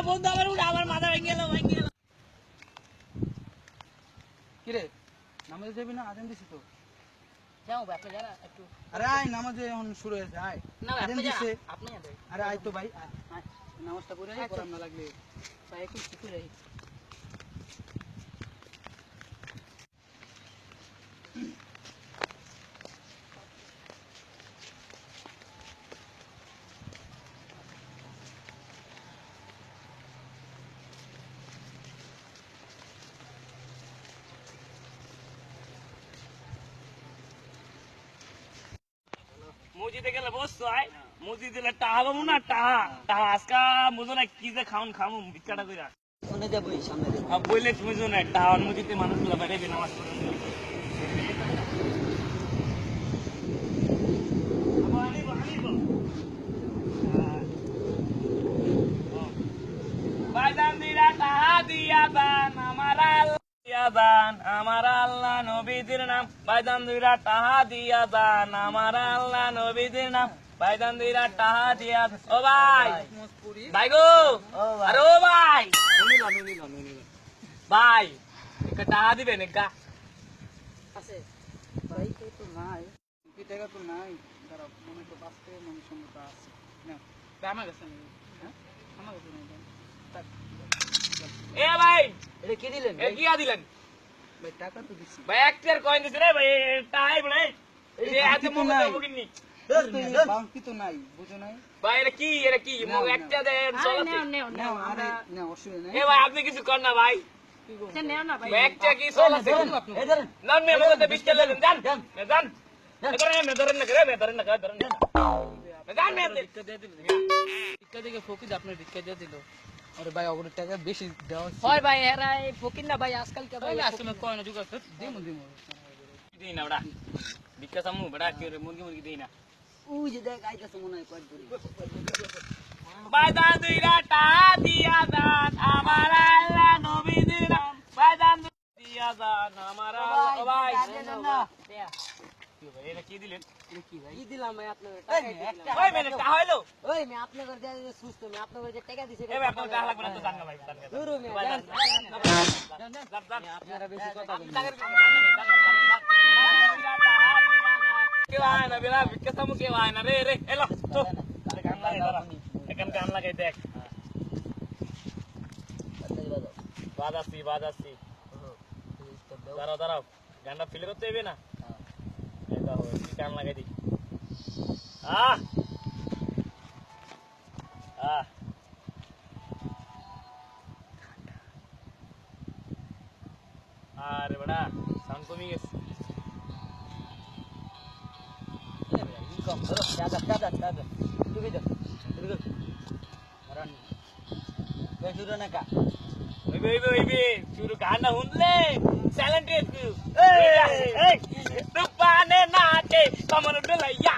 বন্ধু আমার উঠে আমার মাথা ভেঙে গেল কি রে নামাজে যাবি না? আজান দিছি তো। যাও ভাই আপনি জানা একটু আরে আয়, নামাজে এখন শুরু হয়েছে, আয়। না আজান দিছে। আপনি যাবেন আরে আয় তো ভাই, আয়, আয়। নামাজটা পড়ে আয়, পড়ার না লাগলে। ভাই একটু শিখে রাই মসজিদে গেলে বসছো আয় মসজিদে গেলে টাহা পাবো না টাহা আজকা বুঝো না কি যে খামু ভিক্ষাটা কইরা ফোনে যাবো সামনে যাবো। বললে তুমি বুঝো না টাহা মসজিদে মানুষগুলো বাইরে নামাজ পড়ে আমার আল্লাহ নবীদের নাম বাইদান দুইরা টাহা দিয়া দান আমার আল্লাহ নবীদের নাম বাইদান দুইরা টাহা দিয়া ও ভাই ভাই গো আরে ও ভাই ভাই একটা টাহা দিবেন একটা আছে ভাই, তো নাই, কি টাকা তো নাই। দাঁড়াও, মনে তো বাঁচতে মনে সম্মত আছে না। আমার কাছে নেই, হ্যাঁ আমার কাছে নেই। থাক। এ ভাই এটা কি দিলেন এ কি দিলেন ভাই? টাকা তো দিচ্ছি ভাই একটা কয়েন দিছে রে ভাই টাই বলে এই এত তো মুখ নাই। দেবো কিনি বাকি তো নাই, বুঝো নাই। ভাই এটা কি মুখ একটা দেন চলতে নাও, আরে না, অসুবিধা নেই। এ ভাই আপনি কিছু কর না ভাই ভাই একটা কি চলতে না মে মগতে বিস্কেট দেন জান জান ধরেন না করে ধরেন না জান মে ভিক্ষা দিয়ে দিল, ভিক্ষা দিকে ফকির আপনার ভিক্ষা দিয়ে দিল। আরে ভাই ওগুলো টাকা বেশি দেওয়া হচ্ছে। হয় ভাই এরা এই ফকির না ভাই আজকাল কে ভাই আজকে কয় না জুগাড় দিমু দিই না ওটা ভিক্ষা সামু বড়া কি রে মুরগি দিই না ওই যে দেখ আইতাছে মনে হয় কয় ধরি। বাইদান দুইরা টাহা দিয়া দান আমার আল্লাহ নবীদের নাম বাইদান দিয়া দান আমার আল্লাহ ভাই কি ভাই এটা কি দিলেন কি ভাই? কি দিলাম ভাই আপনার ওই মেনে টাহা হইলো ওই মে আপনার যে সুস্থ মে আপনার যে টাকা দিছে এ ভাই আপনার টাহা লাগবে না তো জান না ভাই জান না দূর মে জান আপনারা বেশি কথা বলেন কেউ আয় না বেলা ভিক্ষা সামু কেউ আয় না রে রে এলো তো গান লাগাই দাঁড়া এখন গান লাগাই দেখ বাজাচ্ছি দাঁড়াও গানটা ফিল করতে হবে না এই দেখো কি গান লাগাই দি আহ আহ আরে বড়া সাউন্ড কমে গেছে কম ধরো দাদা তুমি দাও মারান বেজুরা না কা ওইবে শুরু গানটা শুনলে সাইলেন্ট রেস্কিউ দুপানে নাচে কমর ডলাইয়া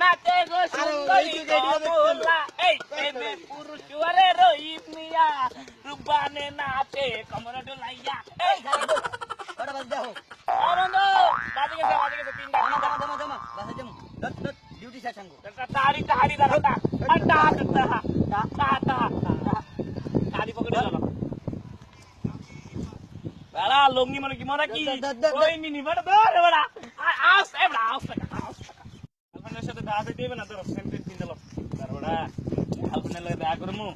নাচে গো সুন্দরী কমলা এই প্রেমে পুরুষ ওরে রহিম মিয়া দুপানে নাচে কমর ডলাইয়া এই ওটা বাদ দাও বন্ধু বাজে গেছে তিনটা জামা বাসা জামু দত ডিউটি সাঙ্গো তাড়ি দাঁড়াটা তাড়ি পকেটে গেল বেড়া লঙ্গি মানে কি মনে কি ওই মিনি বেড়া ধরে বেড়া আস এবড়া আস আপনার সাথে দেখা দিতে হবে না তোর সেন্টেন্স দিন দিল বেড়া আপনার লাগে দেখা করমু